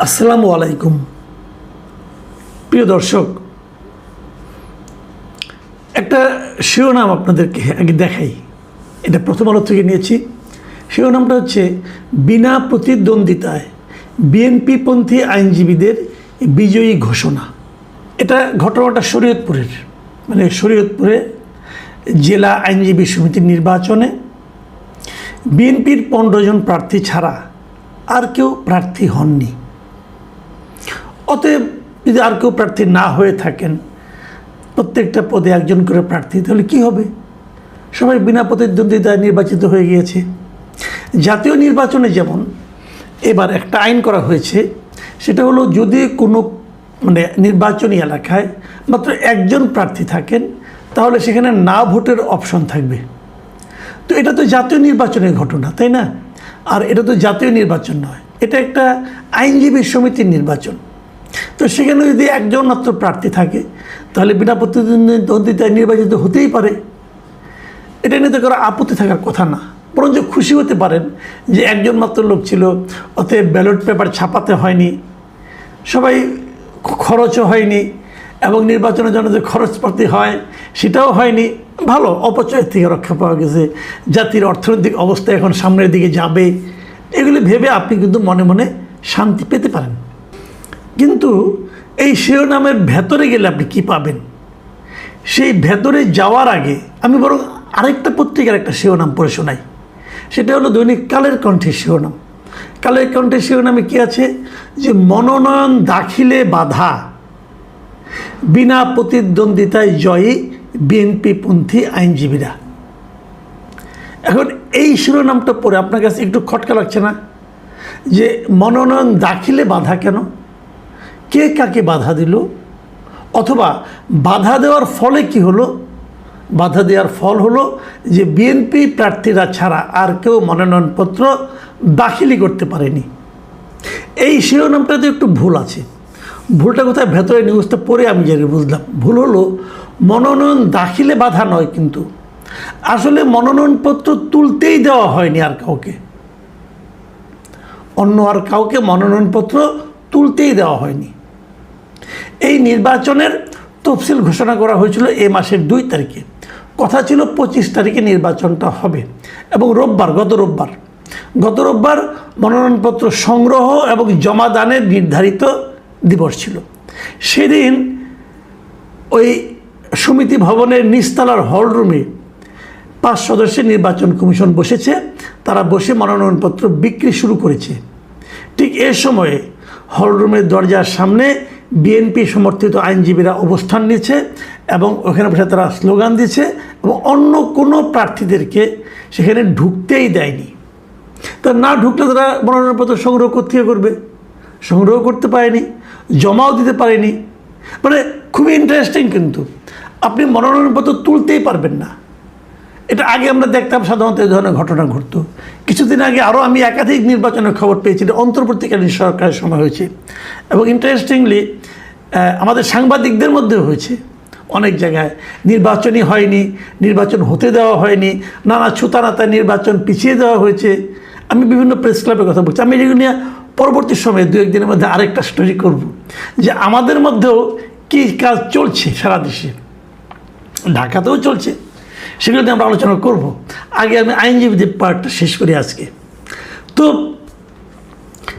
আসসালামু আলাইকুম প্রিয় দর্শক, একটা শিরোনাম আপনাদেরকে আগে দেখাই। এটা প্রথম আলো থেকে নিয়েছি। শিরোনামটা হচ্ছে বিনা প্রতিদ্বন্দ্বিতায় বিএনপিপন্থী আইনজীবীদের বিজয়ী ঘোষণা। এটা ঘটনাটা শরীয়তপুরের, শরীয়তপুরে জেলা আইনজীবী সমিতির নির্বাচনে বিএনপির 15 জন প্রার্থী ছাড়া আর কেউ প্রার্থী হননি। অতএব যদি আর কেউ প্রার্থী না হয়ে থাকেন, প্রত্যেকটা পদে একজন করে প্রার্থী, তাহলে কী হবে? সবাই বিনা প্রতিদ্বন্দ্বিতায় নির্বাচিত হয়ে গিয়েছে। জাতীয় নির্বাচনে যেমন এবার একটা আইন করা হয়েছে, সেটা হলো যদি কোনো নির্বাচনী এলাকায় মাত্র একজন প্রার্থী থাকেন, তাহলে সেখানে না ভোটের অপশন থাকবে। তো এটা তো জাতীয় নির্বাচনের ঘটনা, তাই না? আর এটা তো জাতীয় নির্বাচন নয়, এটা একটা আইনজীবী সমিতির নির্বাচন। তো সেখানে যদি একজন মাত্র প্রার্থী থাকে, তাহলে বিনা প্রতিদ্বন্দ্বিতায় নির্বাচিত হতেই পারে। এটা নিয়ে তো কারো আপত্তি থাকার কথা না, বরঞ্চ খুশি হতে পারেন যে একজন মাত্র লোক ছিল, অতএব ব্যালট পেপার ছাপাতে হয়নি, সবাই খরচও হয়নি, এবং নির্বাচনের জন্য যে খরচপাতি হয় সেটাও হয়নি। ভালো, অপচয় থেকে রক্ষা পাওয়া গেছে, জাতির অর্থনৈতিক অবস্থা এখন সামনের দিকে যাবে, এগুলি ভেবে আপনি কিন্তু মনে মনে শান্তি পেতে পারেন। কিন্তু এই শিরোনামের ভেতরে গেলে আপনি কি পাবেন? সেই ভেতরে যাওয়ার আগে আমি বরং আরেকটা পত্রিকার একটা শিরোনাম পড়ে শোনাই। সেটা হলো দৈনিক কালের কণ্ঠের শিরোনাম। কালের কণ্ঠের শিরোনামে কী আছে? যে মনোনয়ন দাখিলে বাধা, বিনা প্রতিদ্বন্দ্বিতায় জয়ী বিএনপিপন্থী আইনজীবীরা। এখন এই শিরোনামটা পড়ে আপনার কাছে একটু খটকা লাগছে না? যে মনোনয়ন দাখিলে বাধা কেন? কে কাকে বাধা দিল? অথবা বাধা দেওয়ার ফলে কি হলো? বাধা দেওয়ার ফল হলো যে বিএনপি প্রার্থীরা ছাড়া আর কেউ মনোনয়নপত্র দাখিলই করতে পারেনি। এই শিরোনামটাতে একটু ভুল আছে। ভুলটা কোথায়? ভেতরে নিউজটা পড়ে আমি জানি বুঝলাম। ভুল হলো মনোনয়ন দাখিলে বাধা নয়, কিন্তু আসলে মনোনয়নপত্র তুলতেই দেওয়া হয়নি আর কাউকে, অন্য আর কাউকে মনোনয়নপত্র তুলতেই দেওয়া হয়নি। এই নির্বাচনের তফসিল ঘোষণা করা হয়েছিল এই মাসের 2 তারিখে। কথা ছিল 25 তারিখে নির্বাচনটা হবে, এবং গত রোববার মনোনয়নপত্র সংগ্রহ এবং জমাদানের নির্ধারিত দিবস ছিল। সেদিন ওই সমিতি ভবনের নিচতলার হলরুমে 5 সদস্যের নির্বাচন কমিশন বসেছে। তারা বসে মনোনয়নপত্র বিক্রি শুরু করেছে। ঠিক এ সময়ে হলরুমের দরজার সামনে বিএনপি সমর্থিত আইনজীবীরা অবস্থান নিয়েছে, এবং ওখানে বসে তারা স্লোগান দিচ্ছে, এবং অন্য কোনো প্রার্থীদেরকে সেখানে ঢুকতেই দেয়নি। তা না ঢুকলে তারা মনোনয়নপত্র সংগ্রহ করবে, সংগ্রহ করতে পারেনি, জমাও দিতে পারেনি। খুবই ইন্টারেস্টিং। কিন্তু আপনি মনোনয়নপত্র তুলতেই পারবেন না। এটা আগে আমরা দেখতাম সাধারণত এই ধরনের ঘটনা ঘটতো। কিছুদিন আগে আরও আমি একাধিক নির্বাচনের খবর পেয়েছি, অন্তর্বর্তীকালীন সরকারের সময় হয়েছে, এবং ইন্টারেস্টিংলি আমাদের সাংবাদিকদের মধ্যেও হয়েছে। অনেক জায়গায় নির্বাচনই হয়নি, নির্বাচন হতে দেওয়া হয়নি, নানা ছুতানাতায় নির্বাচন পিছিয়ে দেওয়া হয়েছে। আমি বিভিন্ন প্রেস ক্লাবের কথা বলছি। আমি এগুলো নিয়ে পরবর্তী সময়ে 2-1 দিনের মধ্যে আরেকটা স্টোরি করব, যে আমাদের মধ্যেও কী কাজ চলছে সারা দেশে, ঢাকাতেও চলছে, সেগুলো নিয়ে আমরা আলোচনা করব। আগে আমি আইনজীবীদের পার্টটা শেষ করি আজকে। তো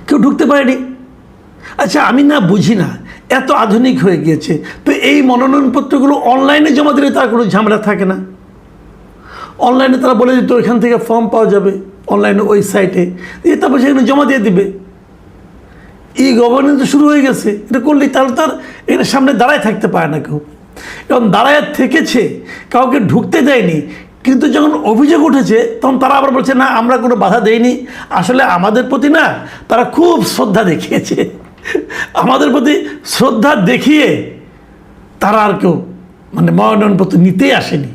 কেউ ঢুকতে পারেনি। আচ্ছা, আমি না বুঝি না, এত আধুনিক হয়ে গিয়েছে, তো এই মনোনয়নপত্রগুলো অনলাইনে জমা দিলে তার কোনো ঝামেলা থাকে না। অনলাইনে তারা বলে দিত এখান থেকে ফর্ম পাওয়া যাবে অনলাইনে ওয়েবসাইটে, দিয়ে তারপর সেখানে জমা দিয়ে দিবে। গভর্নেন্স তো শুরু হয়ে গেছে। এটা করলেই তাহলে তার এখানে সামনে দাঁড়ায় থাকতে পারে না কেউ, এবং দাঁড়ায় থেকেছে, কাউকে ঢুকতে দেয়নি। কিন্তু যখন অভিযোগ উঠেছে, তখন তারা আবার বলছে না, আমরা কোনো বাধা দেইনি, আসলে আমাদের প্রতি না তারা খুব শ্রদ্ধা দেখিয়েছে, আমাদের প্রতি শ্রদ্ধা দেখিয়ে তারা আর কেউ মনোনয়নপত্র নিতেই আসেনি।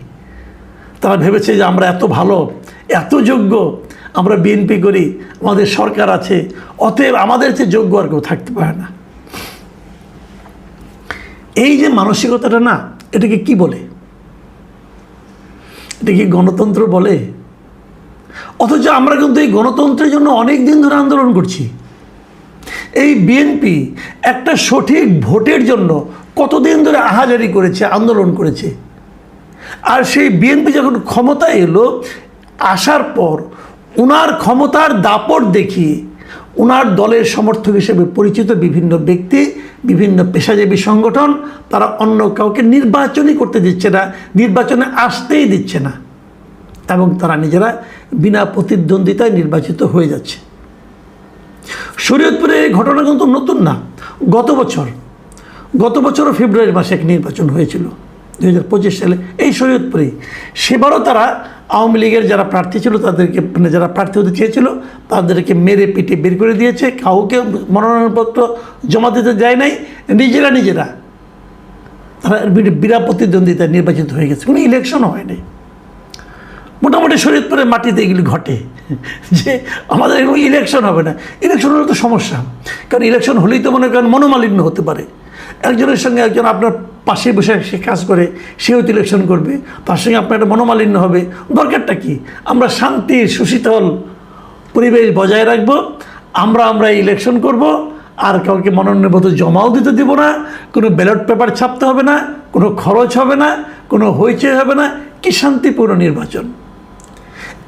তারা ভেবেছে যে আমরা এত ভালো, এত যোগ্য, আমরা বিএনপি করি, আমাদের সরকার আছে, অতএব আমাদের চেয়ে যোগ্য আর কেউ থাকতে পারে না। এই যে মানসিকতাটা না, এটাকে কি বলে? এটা কি গণতন্ত্র বলে? অথচ আমরা কিন্তু এই গণতন্ত্রের জন্য অনেক দিন ধরে আন্দোলন করছি। এই বিএনপি একটা সঠিক ভোটের জন্য কতদিন ধরে আহাজারি করেছে, আন্দোলন করেছে। আর সেই বিএনপি যখন ক্ষমতায় এলো, আসার পর ওনার ক্ষমতার দাপট দেখিয়ে ওনার দলের সমর্থক হিসেবে পরিচিত বিভিন্ন ব্যক্তি, বিভিন্ন পেশাজীবী সংগঠন, তারা অন্য কাউকে নির্বাচনই করতে দিচ্ছে না, নির্বাচনে আসতেই দিচ্ছে না, এবং তারা নিজেরা বিনা প্রতিদ্বন্দ্বিতায় নির্বাচিত হয়ে যাচ্ছে। শরীয়তপুরে এই ঘটনা কিন্তু নতুন না। গত বছরও ফেব্রুয়ারি মাসে এক নির্বাচন হয়েছিল 2025 সালে এই শরীয়তপুরেই। সেবারও তারা আওয়ামী লীগের যারা প্রার্থী ছিল তাদেরকে, মানে যারা প্রার্থী হতে চেয়েছিল তাদেরকে মেরে পিটে বের করে দিয়েছে, কাউকে মনোনয়নপত্র জমা দিতে যায় নাই, নিজেরা তারা বিনা প্রতিদ্বন্দ্বিতায় নির্বাচিত হয়ে গেছে, কোনো ইলেকশনও হয় নাই। মোটামুটি শরীয়তপুরের মাটিতে এগুলি ঘটে যে আমাদের এরকম ইলেকশন হবে না। ইলেকশন হলে তো সমস্যা, কারণ ইলেকশন হলেই তো মনে করেন মনোমালিন্য হতে পারে। একজনের সঙ্গে একজন আপনার পাশে বসে সে কাজ করে, সেও তো ইলেকশন করবে, তার সঙ্গে আপনার একটা মনোমালিন্য হবে। দরকারটা কি? আমরা শান্তির সুশীতল পরিবেশ বজায় রাখবো, আমরা ইলেকশন করব, আর কাউকে মনোনয়নপত্র জমাও দিতে দেবো না, কোনো ব্যালট পেপার ছাপতে হবে না, কোনো খরচ হবে না, কোনো হইচই হবে না। কি শান্তিপূর্ণ নির্বাচন!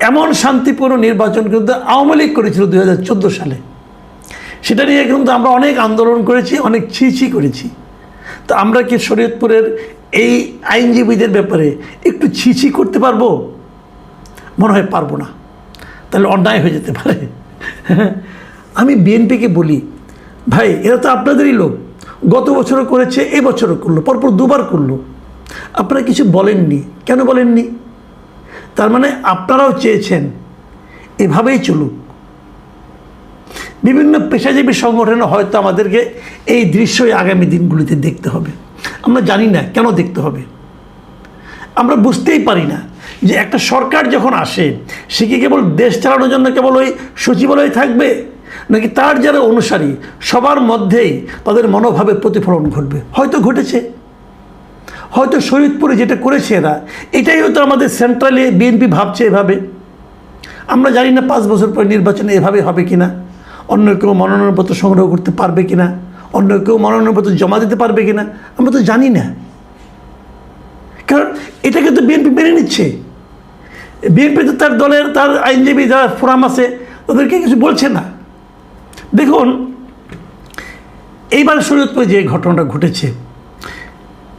এমন শান্তিপূর্ণ নির্বাচন কিন্তু আওয়ামী লীগ করেছিল 2014 সালে। সেটা নিয়ে কিন্তু আমরা অনেক আন্দোলন করেছি, অনেক ছি করেছি। তো আমরা কি শরীয়তপুরের এই আইনজীবীদের ব্যাপারে একটু ছি করতে পারবো? মনে হয় পারবো না, তাহলে অন্যায় হয়ে যেতে পারে। আমি বিএনপিকে বলি, ভাই এরা তো আপনাদেরই লোক, গত বছরও করেছে, এই বছরও করলো, পরপর দুবার করলো, আপনারা কিছু বলেননি। কেন বলেননি? তার মানে আপনারাও চেয়েছেন এভাবেই চলুক। বিভিন্ন পেশাজীবী সংগঠনে হয়তো আমাদেরকে এই দৃশ্যই আগামী দিনগুলিতে দেখতে হবে। আমরা জানি না কেন দেখতে হবে, আমরা বুঝতেই পারি না যে একটা সরকার যখন আসে সে কি কেবল দেশ চালানোর জন্য কেবল ওই সচিবালয়ে থাকবে, নাকি তার যারা অনুসারী সবার মধ্যেই তাদের মনোভাবের প্রতিফলন ঘটবে? হয়তো ঘটেছে, হয়তো শরীয়তপুরে যেটা করেছে এরা, এটাই হয়তো আমাদের সেন্ট্রালে বিএনপি ভাবছে এভাবে। আমরা জানি না 5 বছর পর নির্বাচনে এভাবে হবে কিনা, অন্য কেউ মনোনয়নপত্র সংগ্রহ করতে পারবে কিনা, অন্য কেউ মনোনয়নপত্র জমা দিতে পারবে কিনা, আমরা তো জানি না। কারণ এটাকে তো বিএনপি মেনে নিচ্ছে। বিএনপি তো তার দলের, তার আইনজীবী যারা ফোরাম আছে তাদেরকে কিছু বলছে না। দেখুন এইবার শরীয়তপুরে যে ঘটনাটা ঘটেছে,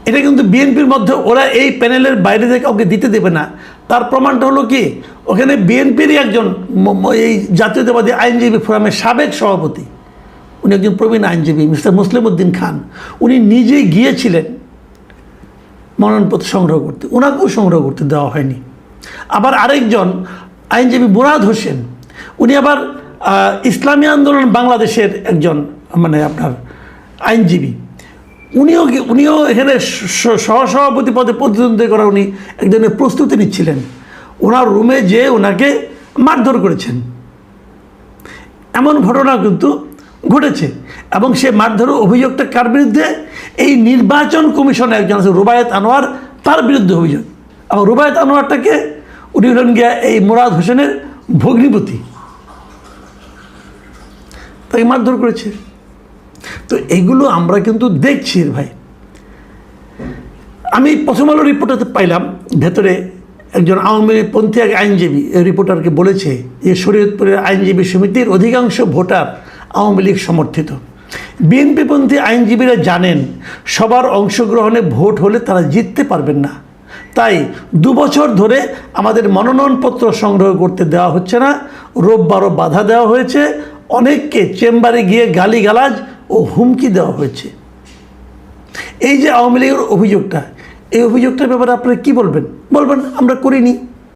এটা কিন্তু বিএনপির মধ্যে ওরা এই প্যানেলের বাইরে থেকে কাউকে দিতে দেবে না। তার প্রমাণটা হলো কি, ওখানে বিএনপিরই একজন এই জাতীয়তাবাদী আইনজীবী ফোরামের সাবেক সভাপতি, উনি একজন প্রবীণ আইনজীবী, মিস্টার মুসলিম উদ্দিন খান, উনি নিজেই গিয়েছিলেন মনোনয়নপত্র সংগ্রহ করতে, ওনাকেও সংগ্রহ করতে দেওয়া হয়নি। আবার আরেকজন আইনজীবী মুরাদ হোসেন, উনি আবার ইসলামী আন্দোলন বাংলাদেশের একজন মানে আপনার আইনজীবী, উনিও এখানে সহসভাপতি পদে প্রতিদ্বন্দ্বিতা করা উনি এক ধরনের প্রস্তুতি নিচ্ছিলেন। ওনার রুমে যেয়ে ওনাকে মারধর করেছেন, এমন ঘটনা কিন্তু ঘটেছে। এবং সে মারধরের অভিযোগটা কার বিরুদ্ধে? এই নির্বাচন কমিশনে একজন আছে রুবায়েত আনোয়ার, তার বিরুদ্ধে অভিযোগ। এবং রুবায়েত আনোয়ারটাকে উনি হলেন গিয়া এই মুরাদ হোসেনের ভগ্নিপতি, তাকে মারধর করেছে। তো এইগুলো আমরা কিন্তু দেখছি ভাই। আমি প্রথম আলো রিপোর্টারতে পাইলাম, ভেতরে একজন আওয়ামীপন্থী এক আইনজীবী রিপোর্টারকে বলেছে যে শরীয়তপুরের আইনজীবী সমিতির অধিকাংশ ভোটার আওয়ামী লীগ সমর্থিত। বিএনপিপন্থী আইনজীবীরা জানেন সবার অংশগ্রহণে ভোট হলে তারা জিততে পারবেন না, তাই 2 বছর ধরে আমাদের মনোনয়নপত্র সংগ্রহ করতে দেওয়া হচ্ছে না, রোববারও বাধা দেওয়া হয়েছে, অনেককে চেম্বারে গিয়ে গালিগালাজ ও হুমকি দেওয়া হয়েছে। এই যে আওয়ামী লীগের অভিযোগটা, এই অভিযোগটার ব্যাপারে আপনারা কী বলবেন? আমরা করিনি।